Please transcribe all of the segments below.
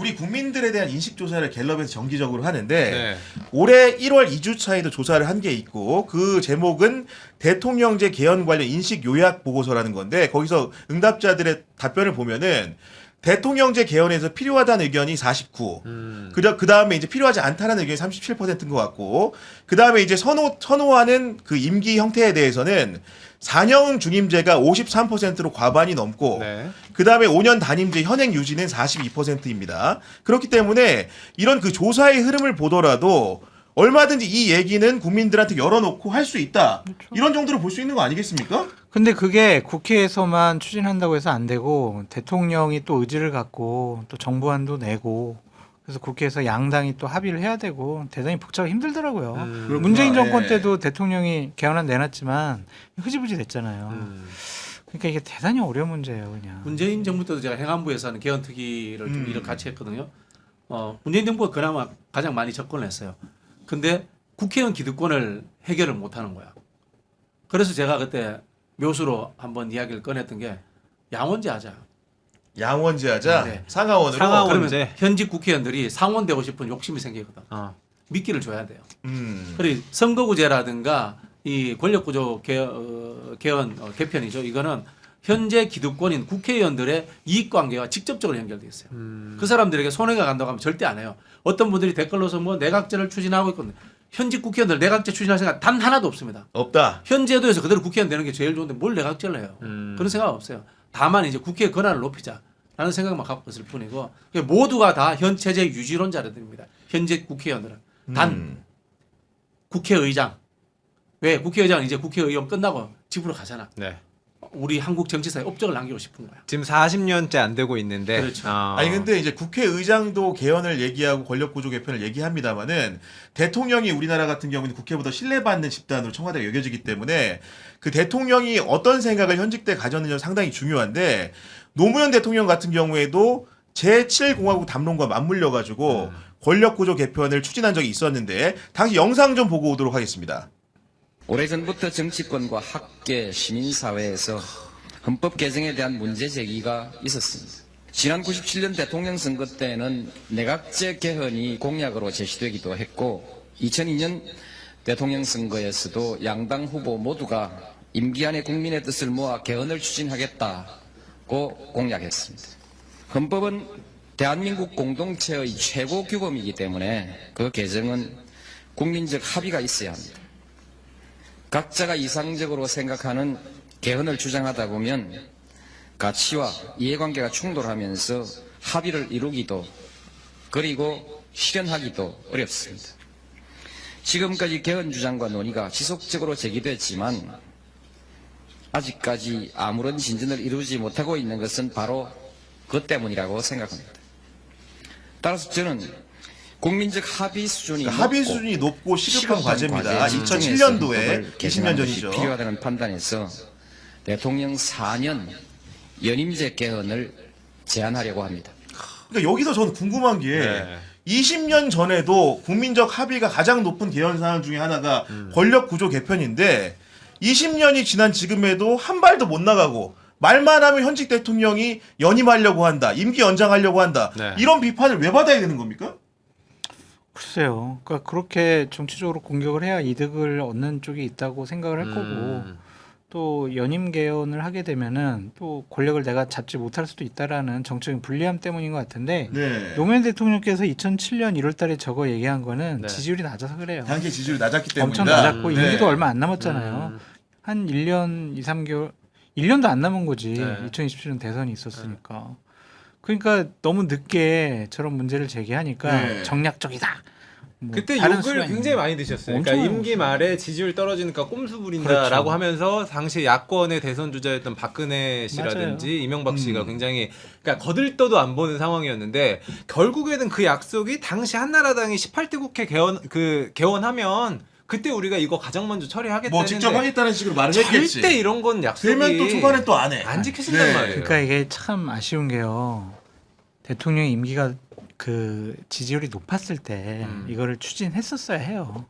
우리 국민들에 대한 인식 조사를 갤럽에서 정기적으로 하는데 네. 올해 1월 2주차에도 조사를 한 게 있고 그 제목은 대통령제 개헌 관련 인식 요약 보고서라는 건데 거기서 응답자들의 답변을 보면은 대통령제 개헌에서 필요하다는 의견이 49. 그 다음에 이제 필요하지 않다는 의견이 37%인 것 같고, 그 다음에 이제 선호하는 그 임기 형태에 대해서는 4년 중임제가 53%로 과반이 넘고, 네. 그 다음에 5년 단임제 현행 유지는 42%입니다. 그렇기 때문에 이런 그 조사의 흐름을 보더라도 얼마든지 이 얘기는 국민들한테 열어놓고 할 수 있다. 그렇죠. 이런 정도로 볼 수 있는 거 아니겠습니까? 근데 그게 국회에서만 추진한다고 해서 안 되고 대통령이 또 의지를 갖고 또 정부안도 내고 그래서 국회에서 양당이 또 합의를 해야 되고 대단히 복잡하고 힘들더라고요. 그렇구나. 문재인 정권 예. 때도 대통령이 개헌안 내놨지만 흐지부지 됐잖아요. 그러니까 이게 대단히 어려운 문제예요, 그냥. 문재인 정부 때도 제가 행안부에서는 개헌특위를 좀 일을 같이 했거든요. 문재인 정부가 그나마 가장 많이 접근을 했어요. 근데 국회의원 기득권을 해결을 못하는 거야. 그래서 제가 그때 묘수로 한번 이야기를 꺼냈던 게 양원제 하자. 양원제 하자. 네. 상하원으로. 그러면 현직 국회의원들이 상원 되고 싶은 욕심이 생기거든. 미끼를 줘야 돼요. 그리고 선거구제라든가 이 권력구조 개헌 개편이죠. 이거는 현재 기득권인 국회의원들의 이익관계와 직접적으로 연결돼 있어요. 그 사람들에게 손해가 간다고 하면 절대 안 해요. 어떤 분들이 댓글로서 뭐 내각제를 추진하고 있거든요. 현직 국회의원들 내각제 추진할 생각 단 하나도 없습니다. 없다. 현 제도에서 그대로 국회의원 되는 게 제일 좋은데 뭘 내각제를 해요. 그런 생각 없어요. 다만 이제 국회의 권한을 높이자라는 생각만 갖고 있을 뿐이고 모두가 다 현 체제 유지론자들입니다. 현재 국회의원들은 단 국회의장. 왜 국회의장은 이제 국회의원 끝나고 집으로 가잖아. 네. 우리 한국 정치사에 업적을 남기고 싶은 거야. 지금 40년째 안 되고 있는데. 그렇죠. 아니 근데 이제 국회의장도 개헌을 얘기하고 권력구조 개편을 얘기합니다만은 대통령이 우리나라 같은 경우는 국회보다 신뢰받는 집단으로 청와대가 여겨지기 때문에 그 대통령이 어떤 생각을 현직 때 가졌느냐가 상당히 중요한데 노무현 대통령 같은 경우에도 제7공화국 담론과 맞물려 가지고 권력구조 개편을 추진한 적이 있었는데 당시 영상 좀 보고 오도록 하겠습니다. 오래전부터 정치권과 학계, 시민사회에서 헌법 개정에 대한 문제 제기가 있었습니다. 지난 97년 대통령 선거 때는 내각제 개헌이 공약으로 제시되기도 했고 2002년 대통령 선거에서도 양당 후보 모두가 임기 안에 국민의 뜻을 모아 개헌을 추진하겠다고 공약했습니다. 헌법은 대한민국 공동체의 최고 규범이기 때문에 그 개정은 국민적 합의가 있어야 합니다. 각자가 이상적으로 생각하는 개헌을 주장하다 보면 가치와 이해관계가 충돌하면서 합의를 이루기도 그리고 실현하기도 어렵습니다. 지금까지 개헌 주장과 논의가 지속적으로 제기됐지만 아직까지 아무런 진전을 이루지 못하고 있는 것은 바로 그 때문이라고 생각합니다. 따라서 저는 국민적 합의 수준이 높고 시급한 과제입니다. 2007년도에 20년 전이죠. 필요하다는 판단에서 대통령 4년 연임제 개헌을 제안하려고 합니다. 그러니까 여기서 저는 궁금한 게 20년 전에도 국민적 합의가 가장 높은 개헌 사안 중에 하나가 권력구조 개편인데 20년이 지난 지금에도 한 발도 못 나가고 말만 하면 현직 대통령이 연임하려고 한다. 임기 연장하려고 한다. 이런 비판을 왜 받아야 되는 겁니까? 글쎄요. 그러니까 그렇게 정치적으로 공격을 해야 이득을 얻는 쪽이 있다고 생각을 할 거고 또 연임 개헌을 하게 되면은 또 권력을 내가 잡지 못할 수도 있다라는 정적인 불리함 때문인 것 같은데 노무현 대통령께서 2007년 1월달에 저거 얘기한 거는 지지율이 낮아서 그래요. 당시 지지율이 낮았기 때문이다. 엄청 낮았고 임기도 얼마 안 남았잖아요. 한 1년 2, 3개월 1년도 안 남은 거지. 2027년 대선이 있었으니까. 그러니까 너무 늦게 저런 문제를 제기하니까 정략적이다. 뭐 그때 다른 욕을 수가 굉장히 많이 드셨어요. 엄청 그러니까 임기 말에 지지율 떨어지니까 꼼수 부린다라고 그렇죠. 하면서 당시 야권의 대선 주자였던 박근혜 씨라든지 맞아요. 이명박 씨가 굉장히 그러니까 거들떠도 안 보는 상황이었는데 결국에는 그 약속이 당시 한나라당이 18대 국회 개원하면 그때 우리가 이거 가장 먼저 처리하겠다 뭐 직접 하겠다는 식으로 말을 했겠지. 절대 이런 건 약속이 되면 또 초반에 또 안 해. 안 지켜진단 말이에요. 그러니까 이게 참 아쉬운 게요. 대통령 임기가 그 지지율이 높았을 때 이거를 추진했었어야 해요.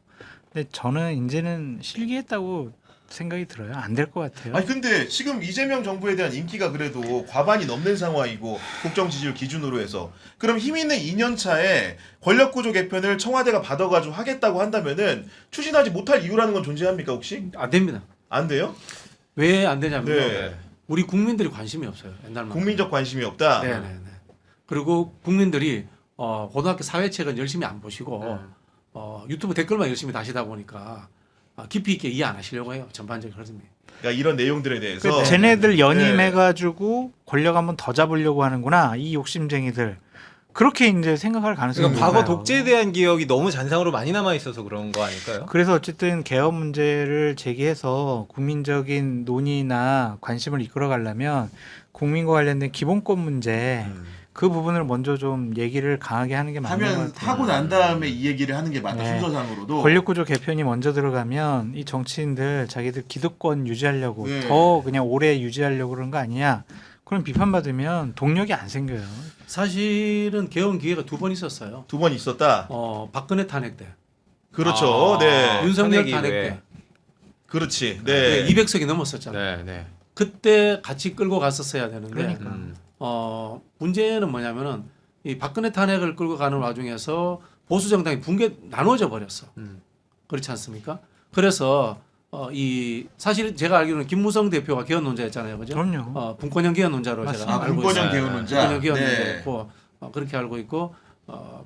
근데 저는 이제는 실기했다고 생각이 들어요. 안 될 것 같아요. 아니 근데 지금 이재명 정부에 대한 인기가 그래도 과반이 넘는 상황이고 국정 지지율 기준으로 해서 그럼 힘 있는 2년 차에 권력 구조 개편을 청와대가 받아가지고 하겠다고 한다면은 추진하지 못할 이유라는 건 존재합니까 혹시? 안 됩니다. 안 돼요? 왜 안 되냐면요. 네. 우리 국민들이 관심이 없어요. 옛날만. 국민적 관심이 없다. 네네네. 그리고 국민들이 고등학교 사회책은 열심히 안 보시고 유튜브 댓글만 열심히 다시다 보니까 깊이 있게 이해 안 하시려고 해요. 전반적인 흐름이. 그러니까 이런 내용들에 대해서 쟤네들 네. 연임해가지고 권력 한번 더 잡으려고 하는구나. 이 욕심쟁이들. 그렇게 이제 생각할 가능성이 그러니까 과거 높아요. 독재에 대한 기억이 너무 잔상으로 많이 남아 있어서 그런 거 아닐까요? 그래서 어쨌든 개헌 문제를 제기해서 국민적인 논의나 관심을 이끌어가려면 국민과 관련된 기본권 문제 그 부분을 먼저 좀 얘기를 강하게 하는 게 맞는 것 하면 같아요. 하고 난 다음에 이 얘기를 하는 게 맞다. 네. 순서상으로도. 권력구조 개편이 먼저 들어가면 이 정치인들 자기들 기득권 유지하려고 네. 더 그냥 오래 유지하려고 그런 거 아니냐. 그럼 비판받으면 동력이 안 생겨요. 사실은 개헌 기회가 2번 있었어요. 2번 있었다. 박근혜 탄핵 때, 그렇죠. 네. 윤석열 탄핵 탄핵 이후에. 때, 그렇지. 네. 200석이 넘었었잖아요. 네, 네. 그때 같이 끌고 갔었어야 되는데 그러니까. 문제는 뭐냐면은 이 박근혜 탄핵을 끌고 가는 와중에서 보수 정당이 나눠져 버렸어. 그렇지 않습니까? 그래서 이 사실 제가 알기로는 김무성 대표가 개헌 논자였잖아요, 그죠? 그럼요. 분권형 개헌 논자로 맞습니다. 제가 알고 분권형 있어요. 개헌 논자. 분권형 개헌 네. 논자였고 그렇게 알고 있고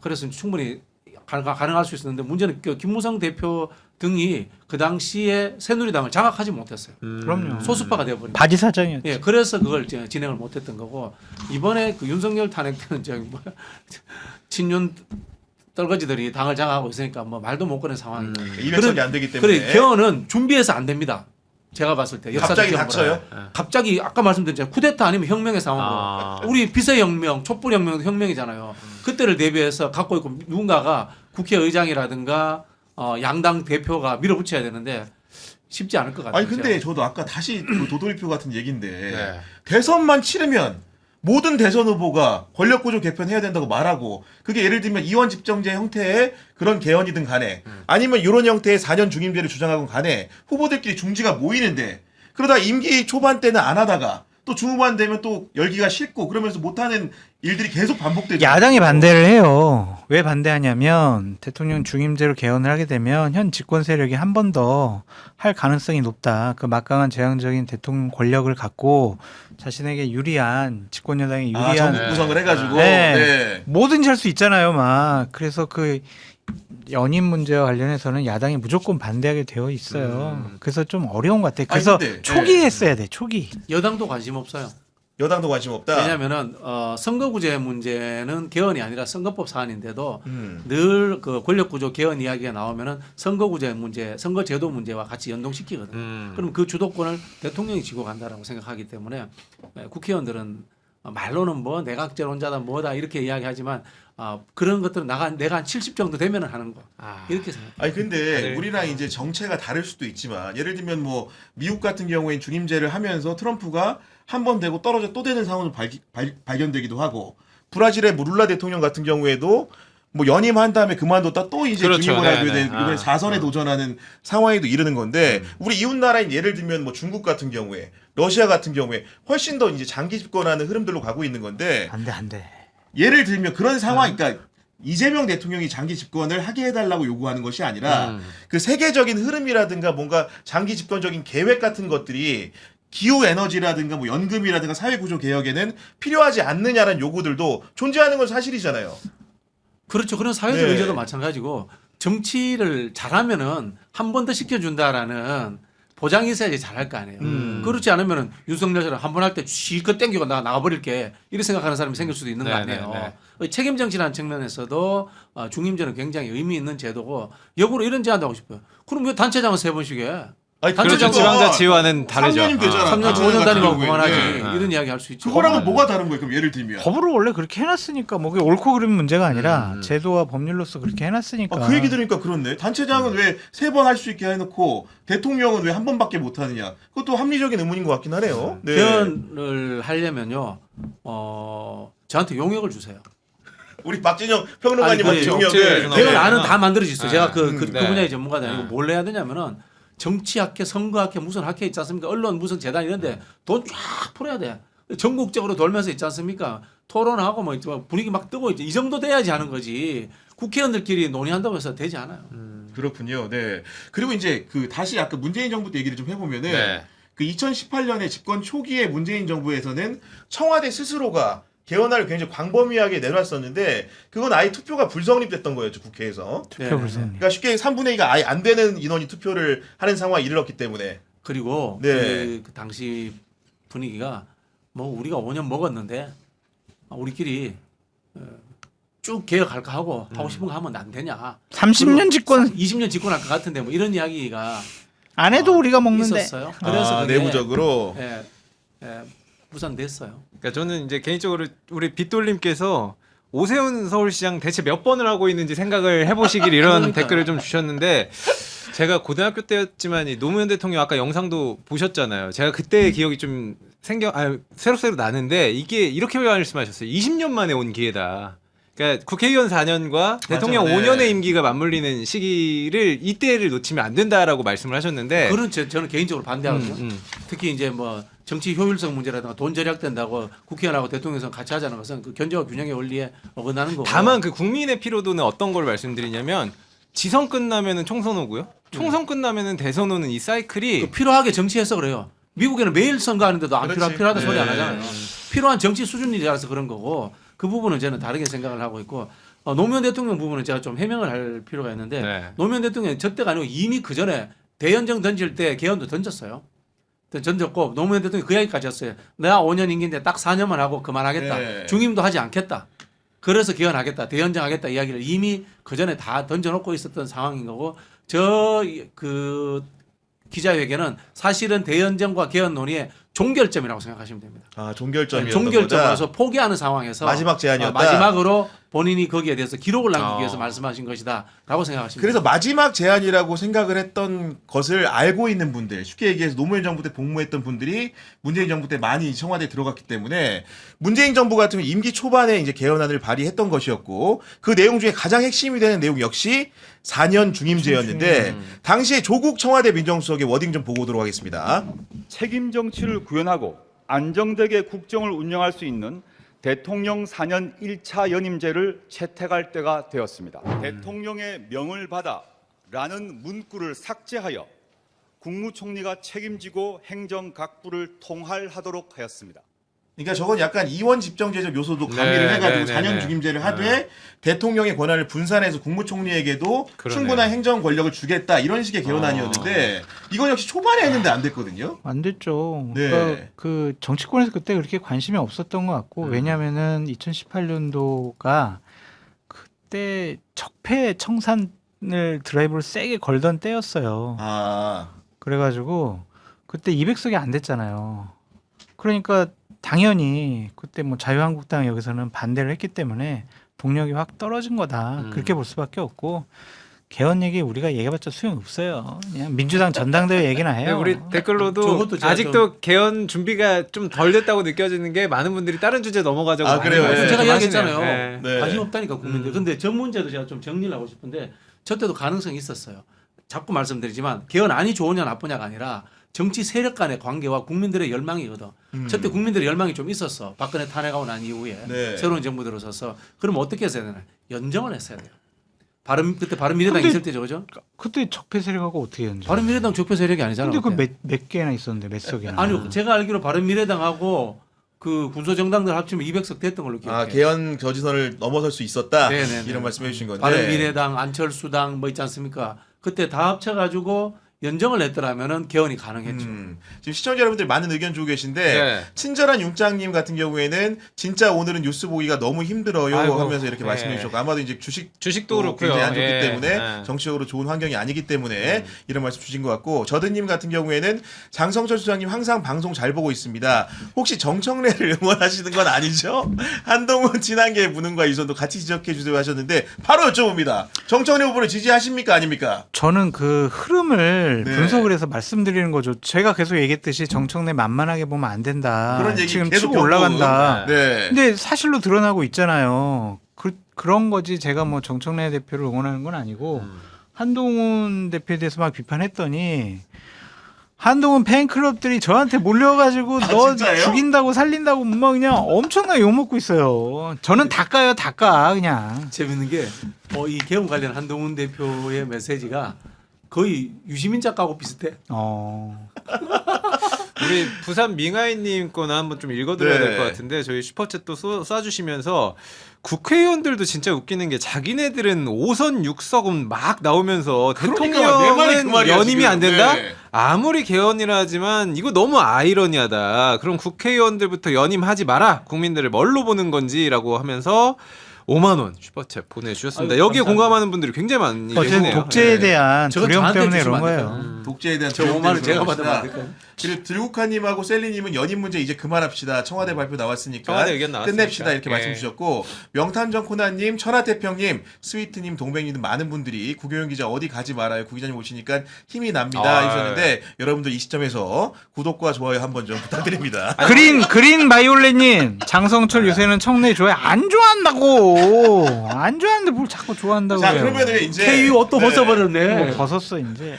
그래서 충분히 가능할 수 있었는데 문제는 김무성 대표 등이 그 당시에 새누리당을 장악하지 못했어요. 그럼요. 소수파가 되어버린. 바지 사장이었죠. 예, 그래서 그걸 진행을 못했던 거고 이번에 그 윤석열 탄핵 때는 저기 뭐 친윤 떨거지들이 당을 장악하고 있으니까 뭐 말도 못 꺼낸 상황이고. 200석이 안 되기 때문에. 그래 개헌은 준비해서 안 됩니다. 제가 봤을 때 갑자기 역사적으로. 닥쳐요? 갑자기 아까 말씀드렸잖아요. 쿠데타 아니면 혁명의 상황으로. 우리 비서혁명, 촛불혁명도 혁명이잖아요. 그때를 대비해서 갖고 있고 누군가가 국회의장이라든가 양당 대표가 밀어붙여야 되는데 쉽지 않을 것 같아요. 아니 근데 저도 아까 다시 그 도돌이표 같은 얘기인데 네. 대선만 치르면 모든 대선 후보가 권력구조 개편해야 된다고 말하고 그게 예를 들면 이원 집정제 형태의 그런 개헌이든 간에 아니면 이런 형태의 4년 중임제를 주장하건 간에 후보들끼리 중지가 모이는데 그러다 임기 초반 때는 안 하다가 또 중후반 되면 또 열기가 식고 그러면서 못하는 일들이 계속 반복되죠. 야당이 반대를 해요. 왜 반대하냐면 대통령 중임제로 개헌을 하게 되면 현 집권 세력이 한 번 더 할 가능성이 높다. 그 막강한 재앙적인 대통령 권력을 갖고 자신에게 유리한 집권 여당에 유리한 전국 구성을 해가지고 네. 네. 뭐든지 할 수 있잖아요, 막. 그래서 그 연임 문제와 관련해서는 야당이 무조건 반대하게 되어 있어요. 그래서 좀 어려운 것 같아요. 그래서 아니, 근데, 초기에 네. 했어야 돼, 초기. 여당도 관심 없어요. 여당도 관심 없다. 왜냐하면은 선거구제 문제는 개헌이 아니라 선거법 사안인데도 음. 늘 그 권력구조 개헌 이야기가 나오면은 선거구제 문제, 선거제도 문제와 같이 연동시키거든요. 그럼 그 주도권을 대통령이 쥐고 간다라고 생각하기 때문에 국회의원들은 말로는 뭐 내각제론자다 뭐다 이렇게 이야기하지만 그런 것들은 내가 한 70 정도 되면은 하는 거 이렇게 생각. 아니 근데 네. 우리랑 이제 정체가 다를 수도 있지만 예를 들면 뭐 미국 같은 경우엔 중임제를 하면서 트럼프가 한 번 되고 떨어져 또 되는 상황도 발견되기도 하고 브라질의 무룰라 대통령 같은 경우에도 뭐 연임한 다음에 그만뒀다 또 이제 그렇죠. 중임을 하게 네, 네. 되고 이번에 4선에 도전하는 상황에도 이르는 건데 우리 이웃 나라인 예를 들면 뭐 중국 같은 경우에 러시아 같은 경우에 훨씬 더 이제 장기 집권하는 흐름들로 가고 있는 건데 안 돼. 예를 들면 그런 상황, 그러니까 이재명 대통령이 장기 집권을 하게 해달라고 요구하는 것이 아니라 그 세계적인 흐름이라든가 뭔가 장기 집권적인 계획 같은 것들이 기후 에너지라든가 뭐 연금이라든가 사회구조 개혁에는 필요하지 않느냐라는 요구들도 존재하는 건 사실이잖아요. 그렇죠. 그런 사회적 네. 의제도 마찬가지고 정치를 잘하면은 한 번 더 시켜준다라는 보장이 있어야지 잘할 거 아니에요. 그렇지 않으면은 윤석열처럼 한 번 할 때 실컷 땡기고 나가버릴게 이렇게 생각하는 사람이 생길 수도 있는 거 아니에요. 책임 정치라는 측면에서도 중임제는 굉장히 의미 있는 제도고 역으로 이런 제안도 하고 싶어요. 그럼 왜 단체장은 3번씩 해? 아니, 단체장 그렇죠. 지방자치와는 다르죠. 3년이면 되잖아. 3년 단체장 5년 같은 다니고 경우에는. 그만하지. 네. 이런 이야기 할 수 있죠. 그거랑은 뭐가 다른 거예요? 그럼 예를 들면. 법으로 원래 그렇게 해놨으니까 뭐 그게 옳고 그름 문제가 아니라 제도와 법률로서 그렇게 해놨으니까. 그 얘기 들으니까 그렇네. 단체장은 왜 3번 할 수 있게 해놓고 대통령은 왜 한 번밖에 못 하느냐. 그것도 합리적인 의문인 것 같긴 하네요. 네. 개헌을 하려면요, 저한테 용역을 주세요. 우리 박진영 평론가님한테 아니, 용역을. 네. 개헌 안은 다 만들어져 있어요. 제가 그 네. 분야의 전문가도 아니고 뭘 해야 되냐면은 정치학회, 선거학회, 무슨 학회 있지 않습니까? 언론 무슨 재단 이런데 돈 쫙 풀어야 돼. 전국적으로 돌면서 있지 않습니까? 토론하고 뭐 분위기 막 뜨고 있지. 이 정도 돼야지 하는 거지. 국회의원들끼리 논의한다고 해서 되지 않아요. 그렇군요. 네. 그리고 이제 그 다시 아까 문재인 정부 때 얘기를 좀 해보면은 네. 그 2018년에 집권 초기에 문재인 정부에서는 청와대 스스로가 개헌안을 굉장히 광범위하게 내놨었는데 그건 아예 투표가 불성립됐던 거였죠 국회에서. 투표 불성립. 그러니까 쉽게 3분의 2가 아예 안 되는 인원이 투표를 하는 상황에 이르렀기 때문에. 그리고 네. 그 당시 분위기가 뭐 우리가 5년 먹었는데 우리끼리 쭉 개혁할까 하고 싶은 거 하면 안 되냐. 30년 집권 20년 집권할 것 같은데 뭐 이런 이야기가 안 해도 우리가 먹는데. 있었어요. 그래서 그게 내부적으로. 무산됐어요. 그러니까 저는 이제 개인적으로 우리 빗돌님께서 오세훈 서울시장 대체 몇 번을 하고 있는지 생각을 해보시길 이런 그러니까요. 댓글을 좀 주셨는데 제가 고등학교 때였지만 이 노무현 대통령 아까 영상도 보셨잖아요. 제가 그때의 기억이 좀 새록새록 나는데 이게 이렇게 말씀하셨어요. 20년 만에 온 기회다. 그러니까 국회의원 4년과 대통령 네. 5년의 임기가 맞물리는 시기를 이때를 놓치면 안 된다라고 말씀을 하셨는데 그런 저는 개인적으로 반대하거든요. 특히 이제 뭐 정치 효율성 문제라든가 돈 절약된다고 국회의원하고 대통령선 같이 하자는 것은 그 견제와 균형의 원리에 어긋나는 거고. 다만 그 국민의 피로도는 어떤 걸 말씀드리냐면 지선 끝나면은 총선 오고요. 총선 끝나면은 대선 오는 이 사이클이 그 필요하게 정치해서 그래요. 미국에는 매일 선거하는데도 안 그렇지. 필요하다 소리 안 네. 하잖아요. 필요한 정치 수준이라서 그런 거고 그 부분은 저는 다르게 생각을 하고 있고 노무현 대통령 부분은 제가 좀 해명을 할 필요가 있는데 네. 노무현 대통령이 저 때가 아니고 이미 그 전에 대연정 던질 때 개헌도 던졌어요. 던졌고 노무현 대통령이 그 이야기까지 했어요. 내가 5년 임기인데 딱 4년만 하고 그만하겠다. 네. 중임도 하지 않겠다. 그래서 개헌하겠다. 대연정하겠다 이야기를 이미 그 전에 다 던져놓고 있었던 상황인 거고 저 그 기자회견은 사실은 대연정과 개헌 논의의 종결점이라고 생각하시면 됩니다. 아 종결점이었던 종결점으로서 포기하는 상황에서 마지막 제안이었다. 마지막으로 본인이 거기에 대해서 기록을 남기기 위해서 어. 말씀하신 것이다라고 생각하시면 그래서 됩니다. 마지막 제안이라고 생각을 했던 것을 알고 있는 분들, 쉽게 얘기해서 노무현 정부 때 복무했던 분들이 문재인 정부 때 많이 청와대에 들어갔기 때문에 문재인 정부 같으면 임기 초반에 이제 개헌안을 발의했던 것이었고 그 내용 중에 가장 핵심이 되는 내용 역시 4년 중임제였는데 당시에 조국 청와대 민정수석의 워딩 좀 보고 오도록 하겠습니다. 책임 정치를 구현하고 안정되게 국정을 운영할 수 있는 대통령 4년 1차 연임제를 채택할 때가 되었습니다. 대통령의 명을 받아 라는 문구를 삭제하여 국무총리가 책임지고 행정각부를 통할하도록 하였습니다. 그러니까 저건 약간 이원 집정제적 요소도 가미를 네, 해가지고 네, 4년 네. 중임제를 하되 대통령의 권한을 분산해서 국무총리에게도 그러네요. 충분한 행정 권력을 주겠다 이런 식의 개헌안이었는데 이건 역시 초반에 했는데 안 됐거든요. 안 됐죠. 네. 그러니까 그 정치권에서 그때 그렇게 관심이 없었던 것 같고 왜냐하면은 2018년도가 그때 적폐 청산을 드라이브를 세게 걸던 때였어요. 아, 그래가지고 그때 200석이 안 됐잖아요. 그러니까 당연히 그때 뭐 자유한국당 여기서는 반대를 했기 때문에 동력이 확 떨어진 거다. 그렇게 볼 수밖에 없고 개헌 얘기 우리가 얘기해봤자 소용 없어요. 그냥 민주당 전당대회 얘기나 네, 해요. 우리 댓글로도 저것도 제가 아직도 개헌 준비가 좀 덜 됐다고 느껴지는 게 많은 분들이 다른 주제 넘어가자고 아, 많이 그래요? 말씀을 제가 좀 이야기했잖아요. 하시네요. 네. 관심 없다니까 국민들. 근데 전 문제도 제가 좀 정리를 하고 싶은데 저 때도 가능성이 있었어요. 자꾸 말씀드리지만 개헌안이 좋으냐 나쁘냐가 아니라 정치 세력 간의 관계와 국민들의 열망이거든. 저때 국민들의 열망이 좀 있었어. 박근혜 탄핵하고 난 이후에 네. 새로운 정부 들어서서 그럼 어떻게 했어야 되나? 연정을 했어야 돼요. 그때 바른미래당 근데- 있을 때죠, 그죠? 그때 적폐 세력하고 어떻게 연정? 바른미래당 적폐 세력이 아니잖아. 근데 그때. 그몇 개나 있었는데 몇 석이나? 아니요, 제가 알기로 바른미래당하고 그 군소정당들 합치면 200석 됐던 걸로 기억해요. 아 개헌 저지선을 넘어설 수 있었다. 네네네. 이런 말씀해 주신 건데. 바른미래당, 안철수당 뭐 있지 않습니까? 그때 다 합쳐가지고 연정을 냈더라면은 개헌이 가능했죠. 지금 시청자 여러분들 많은 의견 주고 계신데 네. 친절한 융장님 같은 경우에는 진짜 오늘은 뉴스 보기가 너무 힘들어요 아이고, 하면서 이렇게 네. 말씀해 주셨고 아마도 이제 주식도 그렇고요. 굉장히 안 좋기 예. 때문에 네. 정치적으로 좋은 환경이 아니기 때문에 이런 말씀 주신 것 같고 저드님 같은 경우에는 장성철 수장님 항상 방송 잘 보고 있습니다. 혹시 정청래를 응원하시는 건 아니죠? 한동훈 친한계 무능과 이선도 같이 지적해 주세요 하셨는데 바로 여쭤봅니다. 정청래 후보를 지지하십니까 아닙니까? 저는 그 흐름을 네. 분석을 해서 말씀드리는 거죠. 제가 계속 얘기했듯이 정청래 만만하게 보면 안 된다. 그런 얘기 지금 계속 치고 올라간다. 네. 근데 사실로 드러나고 있잖아요. 그런 거지 제가 뭐 정청래 대표를 응원하는 건 아니고 한동훈 대표에 대해서 막 비판했더니 한동훈 팬클럽들이 저한테 몰려가지고 너 진짜예요? 죽인다고 살린다고 막 그냥 엄청나게 욕먹고 있어요. 저는 다 까 그냥. 재밌는 게 이 개헌 관련 한동훈 대표의 메시지가 거의 유시민 작가하고 비슷해. 우리 부산 밍하이님 거나 한번 좀 읽어드려야 네. 될 것 같은데 저희 슈퍼챗 또 쏴주시면서 국회의원들도 진짜 웃기는 게 자기네들은 5선 6석은 막 나오면서 그러니까 내 말이 그 대통령은 말이야, 연임이 지금. 안 된다? 네. 아무리 개헌이라 하지만 이거 너무 아이러니하다. 그럼 국회의원들부터 연임하지 마라. 국민들을 뭘로 보는 건지라고 하면서 5만 원 슈퍼챗 보내주셨습니다. 아유, 여기에 감사합니다. 공감하는 분들이 굉장히 많이 어쨌든 계시네요. 독재에 네. 대한 저건 두려움 저한테 때문에 주시면 이런 안 거예요. 될까요? 독재에 대한 저 5만 원 제가 받으면 안 될까요? 그리고 들국화님하고 셀리님은 연임 문제 이제 그만합시다. 청와대 발표 나왔으니까 청와대 의견 나왔으니까. 끝냅시다 이렇게 예. 말씀 주셨고 명탐정 코나님, 천하태평님, 스위트님, 동백님 많은 분들이 구교영 기자 어디 가지 말아요. 구 기자님 오시니까 힘이 납니다 아, 해주셨는데 여러분들 이 시점에서 구독과 좋아요 한번 좀 부탁드립니다. 그린 바이올렛님 장성철 요새는 청내 좋아해 안 좋아한다고 안 좋아하는데 뭘 자꾸 좋아한다고 자 그래요. 그러면은 이제 KU 옷도 네. 벗어버렸네. 벗었어 이제.